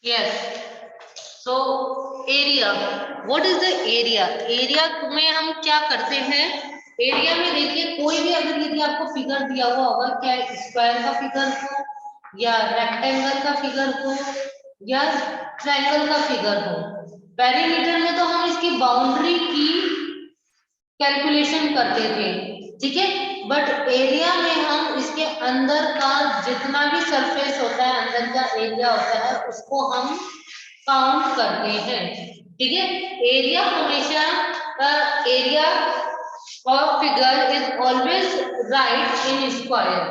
Yes. So area, what is the area? Area में हम क्या करते हैं? एरिया में देखिए, कोई भी अगर यदि आपको फिगर दिया हुआ होगा, क्या स्क्वायर का फिगर हो या रेक्टेंगल का फिगर हो या ट्रायंगल का फिगर हो, पेरीमीटर में तो हम इसकी बाउंड्री की कैलकुलेशन करते थे, ठीक है। बट एरिया में हम इसके अंदर का जितना भी सरफेस होता है, अंदर का एरिया होता है, उसको हम काउंट करते हैं, ठीक है। एरिया हमेशा area of figure is always right in square,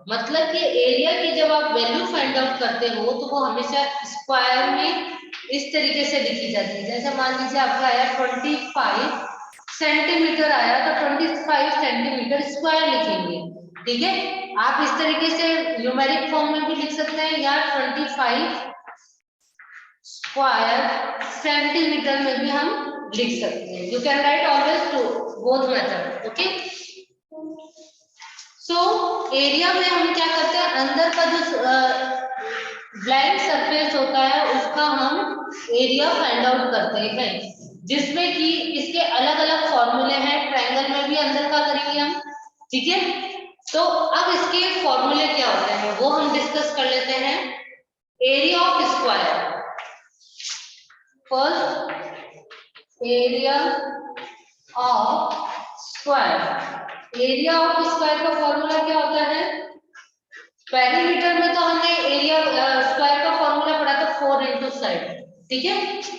मतलब कि एरिया की जब आप वैल्यू फाइंड आउट करते हो तो वो हमेशा स्क्वायर में इस तरीके से लिखी जाती है। जैसे मान लीजिए आपका आया 25 सेंटीमीटर आया, तो 25 सेंटीमीटर स्क्वायर लिखेंगे, ठीक है। आप इस तरीके से न्यूमेरिक फॉर्म में भी लिख सकते हैं या 25 स्क्वायर सेंटीमीटर में भी हम लिख सकते हैं। You can write always to both method, okay. So area में हम क्या करते हैं, अंदर का जो ब्लैंक सरफेस होता है उसका हम एरिया फाइंड आउट करते हैं, जिसमें कि इसके अलग अलग फॉर्मूले हैं। ट्रायंगल में भी अंदर का करेंगे हम, ठीक है। तो अब इसके फॉर्मूले क्या होते हैं वो हम डिस्कस कर लेते हैं। Area of square, first area of square. Area of square का फॉर्मूला क्या होता है? पेरीमीटर में तो हमने एरिया स्क्वायर का फॉर्मूला पढ़ा था 4 इंटू साइड, ठीक है।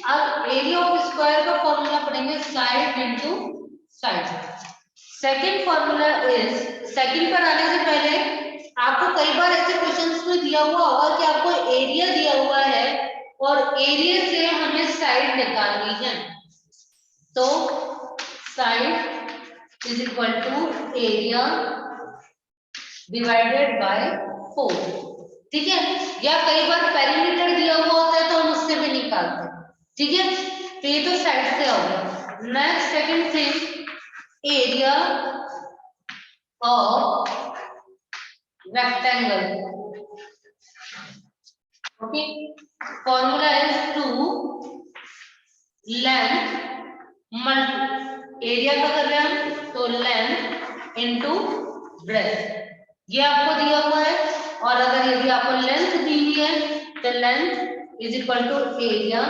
अब एरिया ऑफ स्क्वायर का फॉर्मूला पढ़ेंगे side into side. Second formula is, second पर आने से पहले आपको कई बार ऐसे क्वेश्चंस में दिया हुआ होगा कि आपको एरिया दिया हुआ है और एरिया से हमें साइड निकालनी है, तो side is equal to area divided by 4, ठीक है। या कई बार पेरीमीटर दिया हुआ होता है तो हम उससे भी निकालते हैं, ठीक है। तो ये तो साइड से हो गया। Next second thing, area of rectangle, okay. Formula is 2 length multi, area का कर रहे हैं हम तो लेंथ इनटू ब्रेथ, ये आपको दिया हुआ है। और अगर यदि आपको लेंथ दी हुई है तो length is equal to area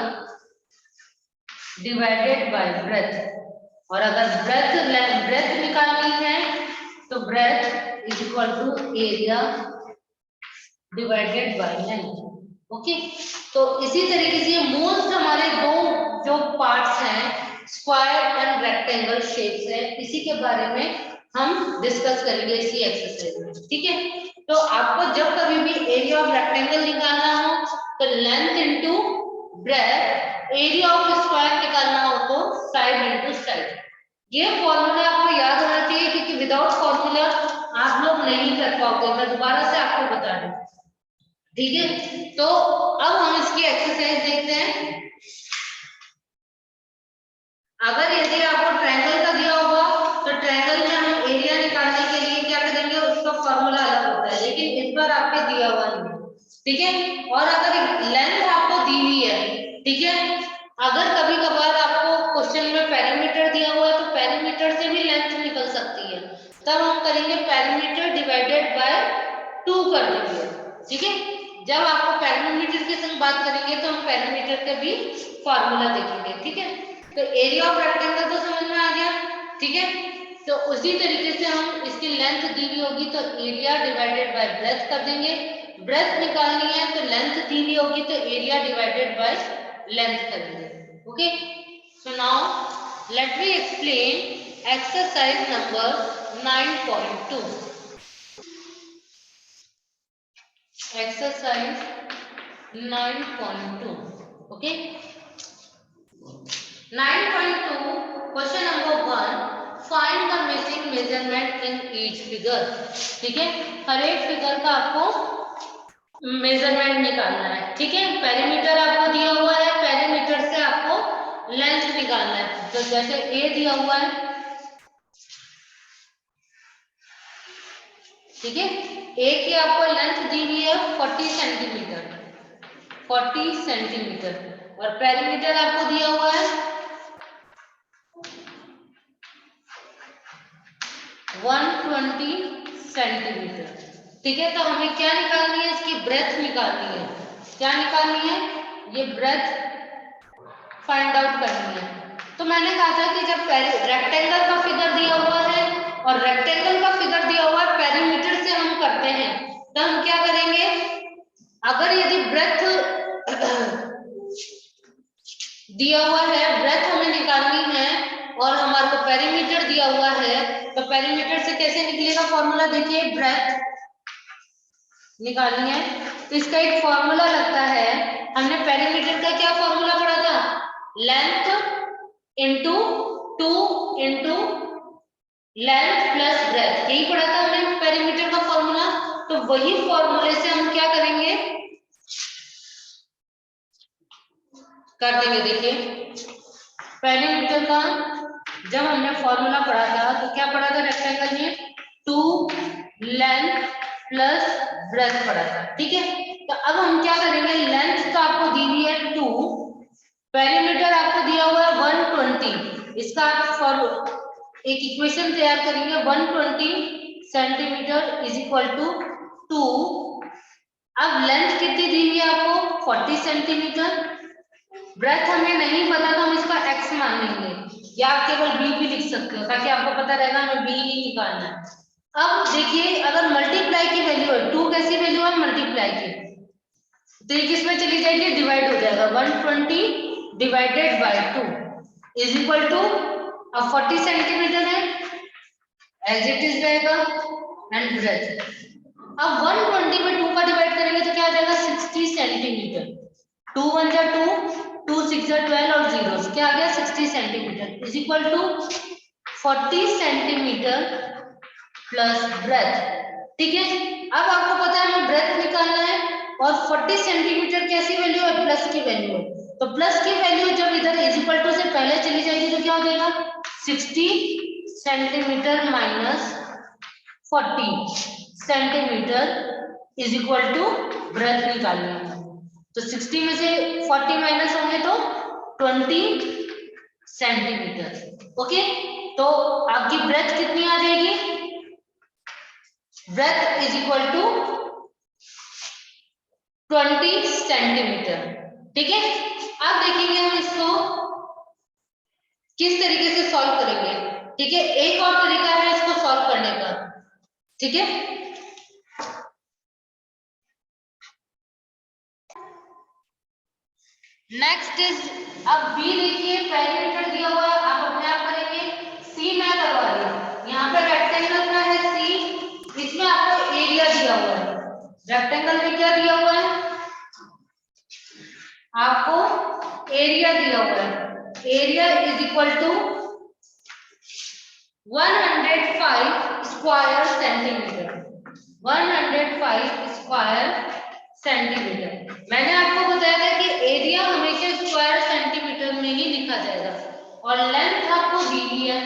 divided by breadth, और अगर ब्रेथ निकालनी है तो breadth is equal to area divided by length, okay. तो इसी तरीके से मोस्ट हमारे दो जो पार्ट्स हैं स्क्वायर एंड रेक्टेंगल शेप्स है, इसी के बारे में हम डिस्कस करेंगे इसी एक्सरसाइज में, ठीक है। तो आपको जब कभी भी एरिया ऑफ रेक्टेंगल निकालना हो तो length into breath, area of square निकालना हो तो साइड इनटू साइड। ये फॉर्मूला आपको याद होना चाहिए क्योंकि विदाउट फॉर्मूला आप लोग नहीं कर पाओगे। मैं दोबारा से आपको बता दूं, ठीक है। तो अब हम इसकी एक्सरसाइज देखते हैं। अगर यदि आपको ट्रायंगल का दिया होगा तो ट्रायंगल में हम एरिया निकालने के लिए क्या करेंगे, उसका फॉर्मूला अलग होता है, लेकिन इस बार आपके दिया हुआ नहीं, ठीक है। और अगर लेंथ आपको दी हुई है, ठीक है, अगर कभी कभार आपको क्वेश्चन में पेरीमीटर दिया हुआ है तो पेरीमीटर से भी लेंथ निकल सकती है, तब हम करेंगे पेरीमीटर डिवाइडेड बाय 2 कर देंगे, ठीक है। जब आपको पेरीमीटर के संग बात करेंगे तो हम पेरीमीटर का भी फॉर्मूला देखेंगे, ठीक है। तो एरिया ऑफ रेक्टेंगल तो समझ में आ गया, ठीक है। तो उसी तरीके से हम इसकी लेंथ दी हुई होगी तो एरिया डिवाइडेड बाय ब्रेथ कर देंगे, ब्रेथ निकालनी है तो लेंथ दी हुई होगी तो एरिया डिवाइडेड बाय लेंथ कर देंगे, okay. So now let me explain exercise number 9.2। Exercise 9.2, okay. 9.2 question number 1, find the missing measurement in each figure, ठीक है। हर एक फिगर का आपको मेजरमेंट निकालना है, ठीक है। पेरीमीटर आपको दिया हुआ है, पेरीमीटर से आपको लेंथ निकालना है। तो जैसे ए दिया हुआ है, ठीक है, ए की आपको लेंथ दी हुई है 40 सेंटीमीटर, 40 सेंटीमीटर और पेरीमीटर आपको दिया हुआ है 120 सेंटीमीटर। ठीक है, तो हमें क्या निकालनी है, इसकी ब्रेथ निकालनी है। क्या निकालनी है, ये ब्रेथ फाइंड आउट करनी है। तो मैंने कहा था कि जब रेक्टेंगल का फिगर दिया हुआ है और रेक्टेंगल का फिगर दिया हुआ है पेरीमीटर से हम करते हैं, तो हम क्या करेंगे, अगर यदि ब्रेथ दिया हुआ है, ब्रेथ हमें निकालनी है और हमारे को पेरीमीटर दिया हुआ है, तो पेरीमीटर से कैसे निकलेगा फॉर्मूला, देखिए ब्रेथ निकालनी है तो इसका एक फॉर्मूला लगता है। हमने पेरीमीटर का क्या फॉर्मूला पढ़ा था, length into 2 into length plus breadth, यही पढ़ा था हमने पेरीमीटर का फॉर्मूला। तो वही फॉर्मूले से हम क्या करेंगे, कर देंगे। देखिए पेरीमीटर का जब हमने फॉर्मूला पढ़ा था तो क्या पढ़ा था, रेक्टेंगल में 2 लेंथ प्लस ब्रेथ पढ़ा था। ठीक है, तो अब हम क्या करेंगे, लेंथ तो आपको दी हुई है 2, पेरीमीटर आपको दिया हुआ है 120, इसका आप एक इक्वेशन तैयार करेंगे, 120 सेंटीमीटर इज इक्वल टू 2। अब लेंथ कितनी दी हुई है आपको, 40 सेंटीमीटर। ब्रेथ हमें नहीं पता तो हम इसका x मान लेंगे, या आप केवल b भी लिख सकते हो ताकि आपको पता रहेगा हमें b ही निकालना है। अब देखिए अगर मल्टीप्लाई की वैल्यू है, 2 कैसी वैल्यू है, मल्टीप्लाई की, तो ये किसमें चली जाएगी, डिवाइड हो जाएगा, 120 divided by 2 is equal to, अब 40 सेंटीमीटर है एज इट इज रहेगा एंड ब्रेथ। अब 120 में 2 का डिवाइड करेंगे तो क्या आ जाएगा, 60 सेंटीमीटर। 2 1 जा 2, 2 6 जा 12 और 0 क्या आ गया, 60 centimetre is equal to 40 centimetre plus breadth. ठीक है, अब आपको पता है हमें ब्रेथ निकालना है और 40 सेंटीमीटर कैसी वैल्यू है, प्लस की वैल्यू है, तो प्लस की वैल्यू जब इधर इज इक्वल टू से पहले चली जाएगी तो क्या हो जाएगा, 60 centimetre minus 40 centimetre is equal to breadth निकालनी है। तो 60 में से 40 माइनस होंगे तो 20 सेंटीमीटर। ओके, तो आपकी ब्रेथ कितनी आ जाएगी, breadth is equal to 20 centimetre. ठीक है, अब देखेंगे हम इसको किस तरीके से सॉल्व करेंगे। ठीक है, एक और तरीका है इसको सॉल्व करने का। ठीक है, नेक्स्ट इज, अब बी देखिए पेरीमीटर दिया हुआ है, आप अपने आप करेंगे, सी मैं करवा रही हूं, यहाँ पे रेक्टेंगल का है सी, इसमें आपको एरिया दिया हुआ है। रेक्टेंगल में क्या दिया हुआ है, आपको एरिया दिया हुआ है, area is equal to 105 square centimetre, 105 square centimetre. मैंने आपको बताया था कि एरिया हमेशा स्क्वायर सेंटीमीटर में ही लिखा जाएगा और लेंथ आपको दी हुई है,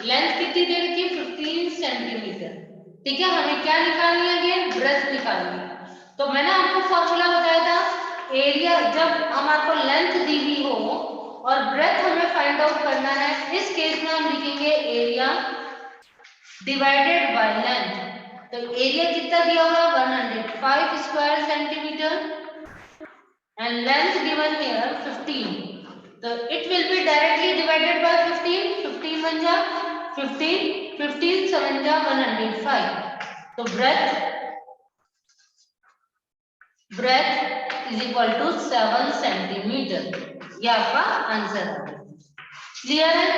लेंथ कितनी दे रखी है, 15 सेंटीमीटर। ठीक है, हमें क्या निकालनी है, अगेन ब्रेथ निकालनी है। तो मैंने आपको फॉर्मूला बताया था, एरिया जब हमारे को लेंथ दी हुई हो और ब्रेथ हमें फाइंड आउट करना है, इस केस में हम लिखेंगे एरिया डिवाइडेड बाय लेंथ। तो एरिया कितना दिया हुआ है, 105 square centimetre and length given here 15, तो it will be directly divided by 15, 15 1 जा 15, 15 7 जा 105, तो breadth is equal to 7 centimetre. ये आपका आंसर है। क्लियर है,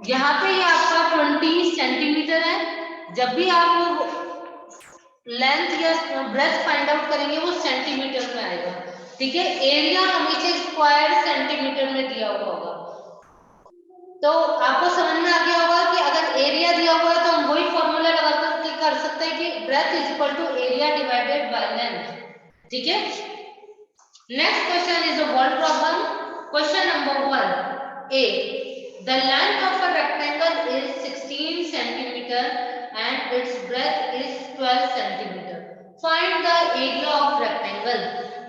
यहाँ पे ये आपका 20 सेंटीमीटर है। जब भी आप लेंथ या ब्रेथ फाइंड आउट करेंगे वो सेंटीमीटर में आएगा। ठीक है, एरिया हमेशा स्क्वायर सेंटीमीटर में दिया हुआ होगा। तो आपको समझ में आ गया होगा कि अगर एरिया दिया हुआ है तो हम वही फॉर्मूला लगा कर सकते हैं कि breadth is equal to area divided by length. ठीक है, next question is a word problem. Question number 1 A, the length of a rectangle is 16 centimeter and its breadth is 12 centimeter. Find the area of rectangle.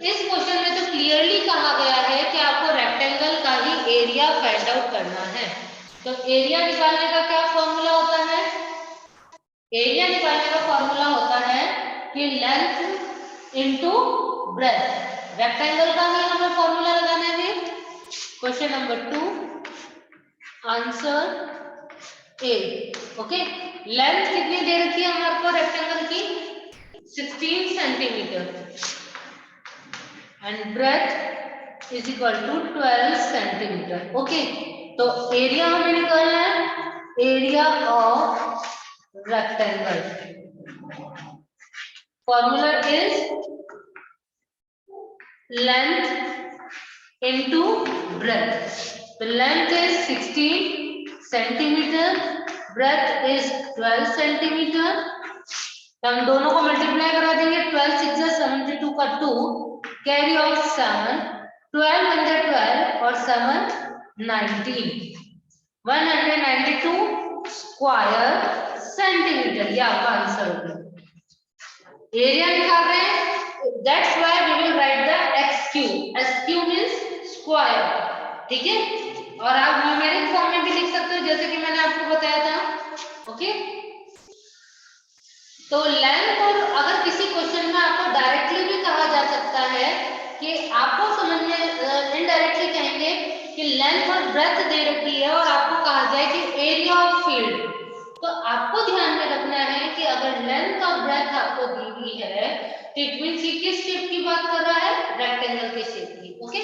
इस question में तो clearly कहा गया है कि आपको रेक्टेंगल का ही एरिया फाइंड आउट करना है। तो एरिया निकालने का क्या फॉर्मूला होता है? एरिया निकालने का फॉर्मूला होता है कि लेंथ इनटू ब्रेथ। रेक्टेंगल का ही हमें फॉर्मूला लगाना है। Question number 2, answer A. Okay, length कितनी दे रखी है हमारे को रेक्टेंगल की? 16 centimetre and breadth is equal to 12 centimetre. Okay, तो एरिया हमें निकालना है, area of rectangle. Formula is length into breadth. तो length is 16 centimetre, breadth is 12 centimetre. तो हम दोनों को मल्टीप्लाई करा देंगे। 12 6 जा 72 का 2, कैरी ऑफ 7, 12 1 जा 12 और 7 19, 192 स्क्वायर सेंटीमीटर। ये आपका आंसर होगा। एरिया निकाल रहे हैं, that's why we will write the X cube. X cube means square, ठीक है। और आप न्यूमेरिक फॉर्म में भी लिख सकते हो जैसे कि मैंने आपको बताया था। ओके, तो लेंथ, और अगर किसी क्वेश्चन में आपको डायरेक्टली भी कहा जा सकता है कि आपको समझ में इनडायरेक्टली कहेंगे कि लेंथ और ब्रेथ दे रखी है और आपको कहा जाए कि एरिया ऑफ फील्ड, तो आपको ध्यान में रखना है कि अगर लेंथ और ब्रेथ आपको दी हुई है तो इट मींस ये किस शेप की बात कर रहा है? रेक्टेंगल के शेप की। Okay,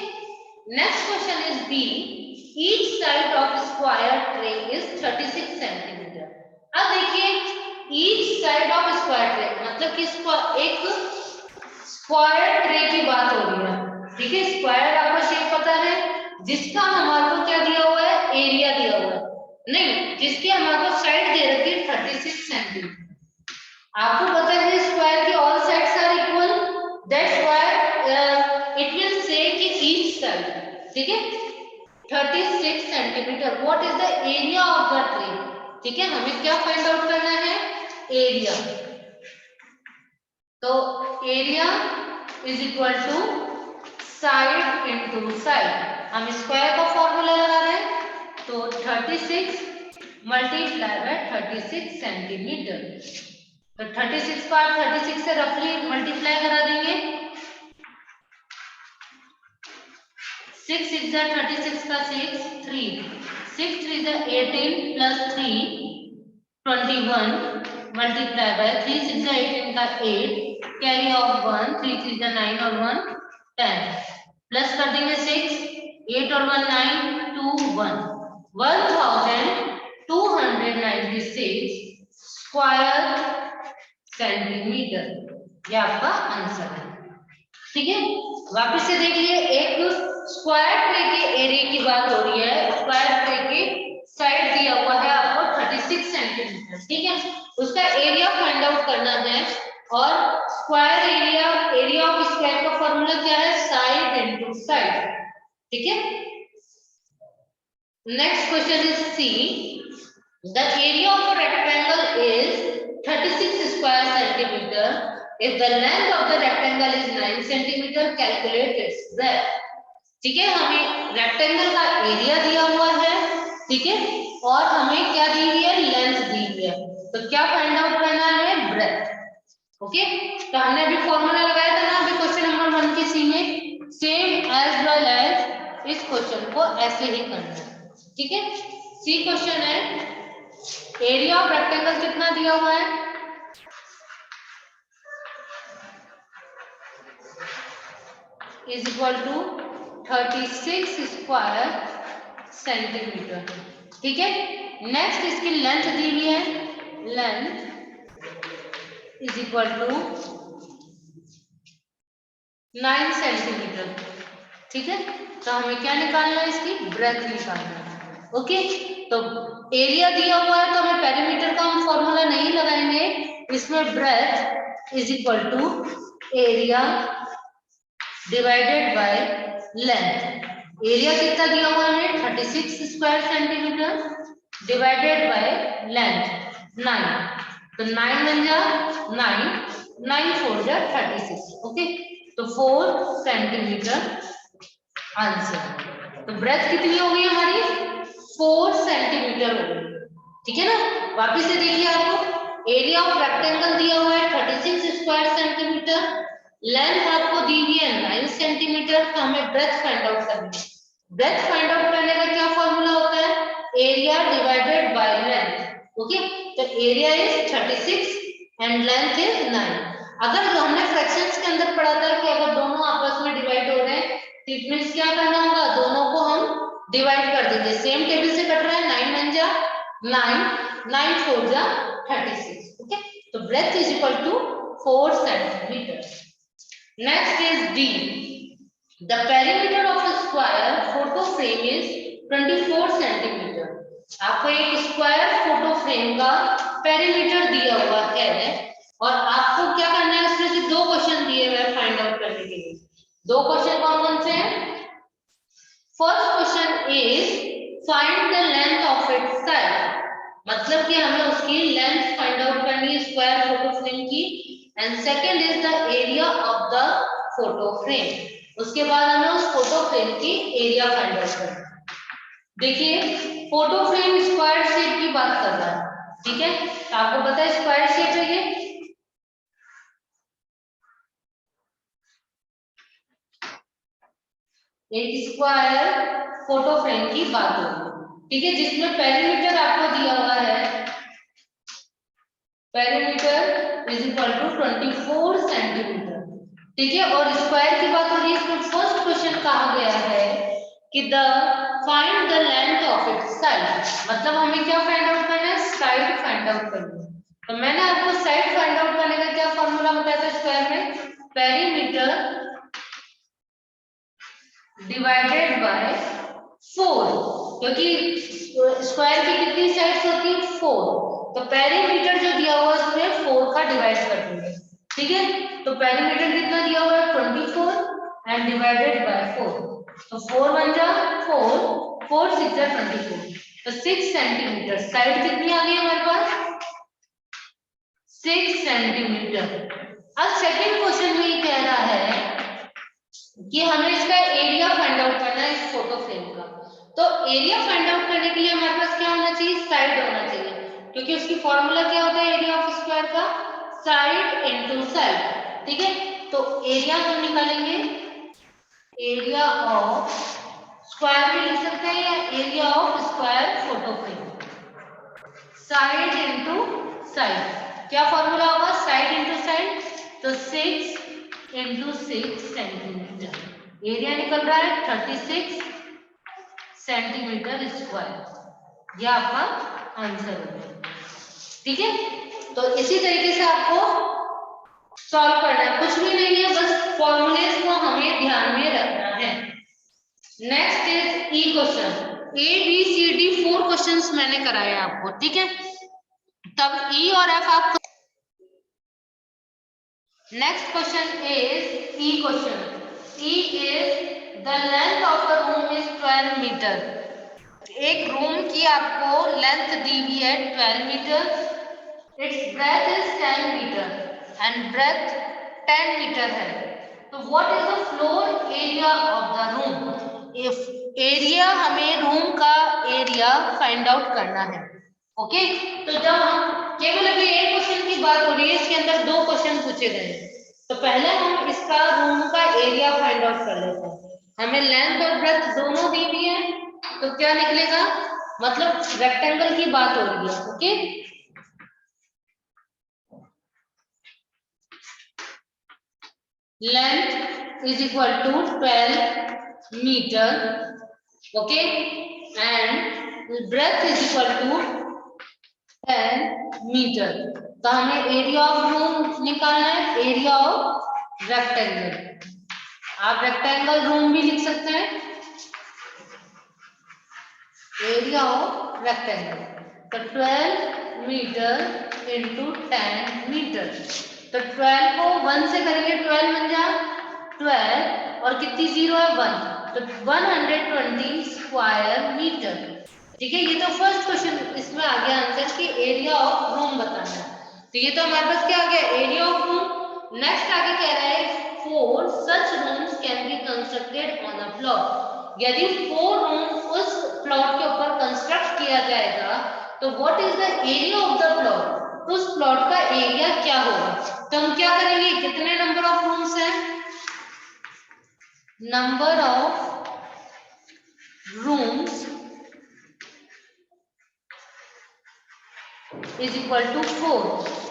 next question is B, each side of square tray is 36 centimetre. अब देखिए, each side of square tray मतलब कि एक स्क्वायर ट्रे की बात हो रही है, ठीक है। स्क्वायर आपको शेप पता है, जिसका हमारे को क्या दिया हुआ है? एरिया दिया हुआ है, नहीं, जिसकी हमारे को साइड दे रखी है 36 सेंटीमीटर। आपको पता है स्क्वायर की all sides are equal, that's why it will say कि ईच साइड, ठीक है, 36 centimetre. What is the area of the tray? ठीक है, हमें क्या फाइंड आउट करना है? एरिया। तो area is equal to side into side. हम स्क्वायर का फॉर्मूला लगा रहे हैं, तो 36 मल्टीप्लाई बाय 36 सेंटीमीटर। तो 36 को आप 36 से रफली मल्टीप्लाई करा देंगे। 6 6 जा 36 का 6 3, 6 3 जा 18 प्लस 3 21 मल्टीप्लाई बाय 3 6 जा 18 का 8, कैरी ऑफ 1, 3 3 जा 9 और 1 10, प्लस कर देंगे 6, 8 और 1 9 2 1, 1296 स्क्वायर सेंटीमीटर। ये आपका आंसर है, ठीक है। वापस से देखिए, एक स्क्वायर ट्रे के एरिया की बात हो रही है। स्क्वायर ट्रे के साइड दिया हुआ है आपको 36 सेंटीमीटर, ठीक है। उसका एरिया फाइंड आउट करना है, और स्क्वायर एरिया ऑफ स्क्वायर का फॉर्मूला क्या है? साइड इनटू साइड, ठीक है। Next question is C, the area of rectangle is 36 square centimetre. If the length of the rectangle is 9 centimeter, calculate its breadth. ठीक है, हमें रेक्टेंगल का area दिया हुआ है, ठीक है, और हमें क्या दी हुई है? लेंथ दी हुई है। तो क्या फाइंड आउट करना है? ब्रेथ। ओके, तो हमने अभी फॉर्मूला लगाया था ना अभी क्वेश्चन नंबर 1 की सी में, सेम एज वेल एज इस क्वेश्चन को ऐसे ही करना है, ठीक है। सी क्वेश्चन है, एरिया ऑफ रेक्टेंगल कितना दिया हुआ है? Is equal to 36 square centimetre, ठीक है। नेक्स्ट इसकी लेंथ दी हुई है, length is equal to 9 centimetre, ठीक है। तो हमें क्या निकालना है? इसकी ब्रेथ निकालना है। ओके, तो एरिया दिया हुआ है तो हमें पेरीमीटर का हम फॉर्मूला नहीं लगाएंगे, इसमें breadth is equal to area divided by length. Area कितना दिया हुआ है? 36 square centimetre divided by length 9। तो 9 1 जा 9, 9 4 जा 36। ओके, तो 4 सेंटीमीटर आंसर। तो ब्रेथ कितनी हो गई हमारी 4 सेंटीमीटर हो गई, ठीक है ना। वापिस से देखिए, आपको एरिया ऑफ रेक्टेंगल दिया हुआ है 36 स्क्वायर सेंटीमीटर, लेंथ आपको दी हुई है 9 सेंटीमीटर। तो हमें ब्रेथ फाइंड आउट करनी है। ब्रेथ फाइंड आउट करने का क्या फॉर्मूला होता है, area divided by length. Okay, तो area is 36 and length is 9। अगर हमने फ्रैक्शंस के अंदर पढ़ा था कि अगर दोनों आपस में डिवाइड हो रहे हैं तो इट मींस क्या करना होगा, दोनों को हम डिवाइड कर देंगे। सेम टेबल से कट रहा है, 9 1 जा 9, 9 4 जा 36। ओके, तो breadth is equal to 4 centimetre. Next is D, the perimeter of a square photo frame is 24 centimetre. आपको एक स्क्वायर फोटो फ्रेम का पेरीमीटर दिया हुआ है और आपको क्या करना है, उसमें से दो क्वेश्चन दिए हुए हैं फाइंड आउट करने के लिए। दो क्वेश्चन कौन कौन से हैं? First question is find the length of its side, मतलब कि हमें उसकी लेंथ फाइंड आउट करनी है स्क्वायर फोटो फ्रेम की। And second is the area of the photo frame, उसके बाद हमें उस फोटो फ्रेम की एरिया फाइंड आउट करना है। देखिए, फोटो फ्रेम स्क्वायर शेप की बात कर रहा है, ठीक है, तो आपको पता है स्क्वायर शेप है ये। एक स्क्वायर फोटो फ्रेम की बात हो रही है, ठीक है, जिसमें पेरीमीटर आपको दिया हुआ है, perimeter is equal to 24 centimetre, ठीक है, और स्क्वायर की बात हो रही है। इसमें फर्स्ट क्वेश्चन कहा गया है कि the find the length of its side, मतलब हमें क्या फाइंड आउट करना है, साइड फाइंड आउट करनी है। तो मैंने आपको साइड फाइंड आउट करने का क्या फॉर्मूला बताया था स्क्वायर में, पेरीमीटर डिवाइडेड बाय 4, क्योंकि स्क्वायर की कितनी साइड्स होती है 4, तो पेरीमीटर जो दिया हुआ है उसमें 4 का डिवाइड कर देंगे, ठीक है। तो पेरीमीटर कितना दिया हुआ है 24 एंड डिवाइडेड बाय 4, तो 4 1 जा 4, 4 6 जा 24, तो 6 सेंटीमीटर। साइड कितनी आ गई हमारे पास 6 सेंटीमीटर। अब सेकंड क्वेश्चन में ये कह रहा है कि हमें इसका एरिया फाइंड आउट करना है इस फोटो फ्रेम का। तो एरिया फाइंड आउट करने के लिए हमारे पास क्या होना चाहिए, साइड होना चाहिए, क्योंकि उसकी फॉर्मूला क्या होता है एरिया ऑफ स्क्वायर का, साइड इनटू साइड, ठीक है। तो एरिया हम निकालेंगे, एरिया ऑफ स्क्वायर भी लिख सकते हैं या area of square photo frame, side into side. क्या फॉर्मूला होगा, साइड इनटू साइड, तो 6 इंटू 6 सेंटीमीटर, एरिया निकल रहा है 36 सेंटीमीटर स्क्वायर, यह आपका आंसर होगा, ठीक है। तो इसी तरीके से आपको सॉल्व करना है, कुछ भी नहीं है, बस फॉर्मूलेस को हमें ध्यान में रखना है। Next is E question, A B C D 4 questions मैंने कराए आपको, ठीक है, तब ई और एफ आप। Next question is E question. E is the length of the room is 12 meter. एक रूम की आपको लेंथ दी हुई है 12 metre, its breadth is 10 meter and breadth 10 meter है। तो what is the floor area of the room? if area, हमें room का एरिया फाइंड आउट करना है, ओके। तो जब हम केवल अभी एक क्वेश्चन की बात हो रही है, इसके अंदर दो क्वेश्चन पूछे गए हैं, तो पहले हम इसका रूम का एरिया फाइंड आउट कर लेते हैं। हमें लेंथ और ब्रेड्थ दोनों दी हुई है, तो क्या निकलेगा, मतलब रेक्टेंगल की बात हो रही है, okay. Length is equal to 12 metre, okay, and breadth is equal to 10 metre. तो हमें एरिया ऑफ रूम निकालना है, एरिया ऑफ रेक्टेंगल। आप रेक्टेंगल रूम भी लिख सकते हैं, एरिया ऑफ रेक्टेंगल। तो 12 मीटर इंटू 10 मीटर, तो 12 को 1 से करेंगे, 12 बन जा 12 और कितनी जीरो है 1, तो 120 स्क्वायर मीटर, ठीक है। ये तो फर्स्ट क्वेश्चन इसमें आ गया आंसर कि एरिया ऑफ रूम बताना है, तो ये तो हमारे पास क्या आ गया, एरिया ऑफ रूम। नेक्स्ट आगे कह रहा है 4 such rooms can be constructed on a plot. यदि 4 रूम उस प्लॉट के ऊपर कंस्ट्रक्ट किया जाएगा तो what is the area of the plot, तो उस प्लॉट का एरिया क्या होगा। तो हम क्या करेंगे, कितने नंबर ऑफ रूम्स हैं, number of rooms is equal to 4।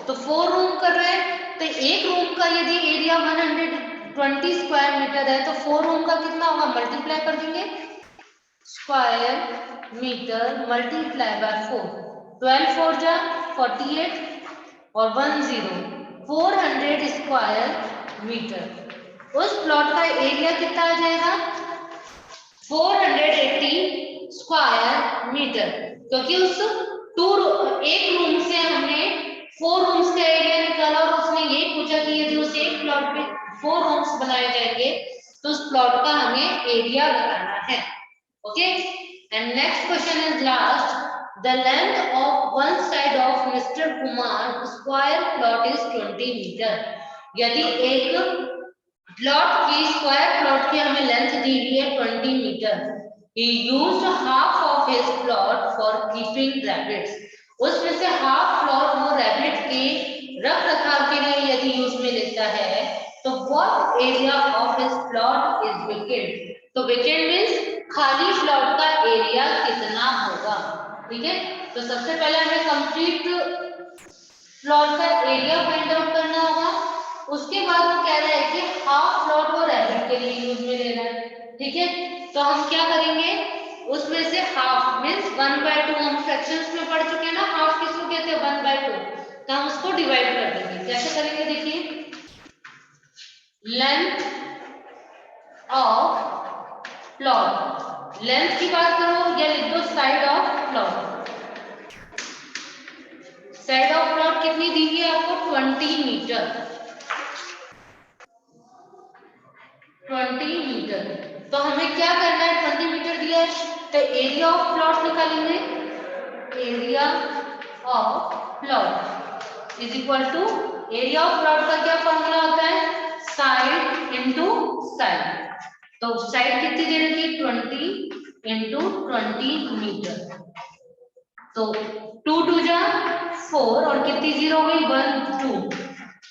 तो 4 रूम कर रहे हैं तो एक रूम का यदि एरिया 120 स्क्वायर मीटर है तो 4 रूम का कितना होगा, मल्टीप्लाई कर देंगे, स्क्वायर मीटर मल्टीप्लाई बाय 4, 12 4 जा 48 और 1 0 400 स्क्वायर मीटर। उस प्लॉट का एरिया कितना आ जाएगा, 480 स्क्वायर मीटर, क्योंकि उस एक रूम से हमने 4 रूम्स का एरिया निकाला और उसने ये पूछा कि यदि उस एक प्लॉट पे 4 रूम्स बनाए जाएंगे तो उस प्लॉट का हमें एरिया बताना है। Okay, and next question is last, the length of one side of mister Kumar square plot is 20 metre. यदि एक प्लॉट की स्क्वायर प्लॉट की हमें लेंथ दी हुई है 20 metre, he used half of his plot for keeping rabbits, उसमें से हाफ प्लॉट वो रैबिट के रख रखाव के लिए यदि यूज में लेता है तो what area of his plot is vacant, तो vacant means खाली प्लॉट का एरिया कितना होगा। ठीक है, तो सबसे पहले हमें कंप्लीट प्लॉट का एरिया फाइंड आउट करना होगा, उसके बाद वो कह रहा है कि हाफ प्लॉट वो रैबिट के लिए यूज में लेना है। ठीक है, तो हम क्या करेंगे, उसमें से हाफ मींस 1/2, हम फ्रैक्शंस में पढ़ चुके हैं ना, हाफ किसको कहते हैं 1/2, तो हम उसको डिवाइड कर देंगे। कैसे करेंगे, देखिए, लेंथ ऑफ प्लॉट, लेंथ की बात करो या लिख दो side of plot, side of plot कितनी दी हुई है आपको 20 मीटर, 20 मीटर। तो हमें क्या करना है, 20 मीटर दिया है तो एरिया ऑफ प्लॉट निकालेंगे, area of plot is equal to, area of plot का क्या फॉर्मूला होता है, साइड इनटू साइड। तो साइड कितनी दे रखी है 20 इनटू 20 मीटर, तो 2 2 जा 4 और कितनी जीरो हो गई 1 2,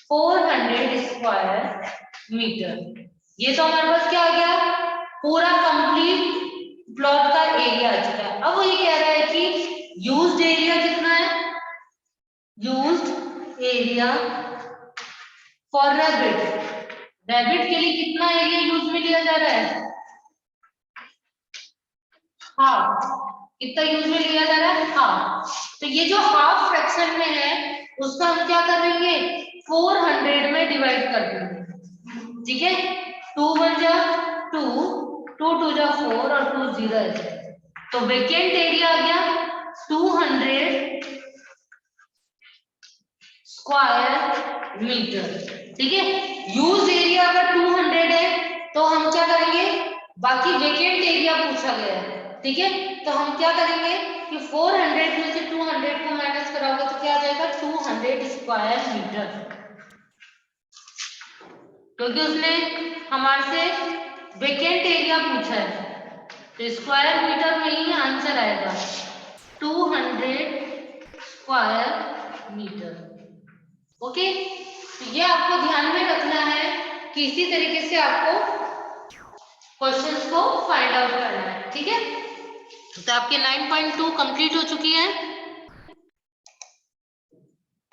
400 स्क्वायर मीटर। ये तो हमारे पास क्या आ गया, पूरा कंप्लीट प्लॉट का एरिया आ चुका है। अब वो ये कह रहा है कि यूज्ड एरिया कितना है, used area for rabbit, rabbit के लिए कितना एरिया यूज में लिया जा रहा है, हाफ, कितना यूज में लिया जा रहा है, हाफ। तो ये जो हाफ फ्रैक्शन में है उसका हम क्या कर देंगे, 400 में डिवाइड कर देंगे। ठीक है, 2 1 जा 2, 2 2 जा 4 और 2 0 है, तो वेकेंट एरिया आ गया 200 स्क्वायर मीटर। ठीक है, यूज एरिया अगर 200 है तो हम क्या करेंगे, बाकी वेकेंट एरिया पूछा गया है। ठीक है, तो हम क्या करेंगे कि 400 में से 200 को माइनस कराओगे तो क्या आ जाएगा 200 स्क्वायर मीटर, क्योंकि उसने हमारे से वेकेंट एरिया पूछा है तो स्क्वायर मीटर में ही आंसर आएगा 200 स्क्वायर मीटर। ओके, तो ये आपको ध्यान में रखना है कि इसी तरीके से आपको क्वेश्चंस को फाइंड आउट करना है। ठीक है, तो आपके 9.2 कंप्लीट हो चुकी है।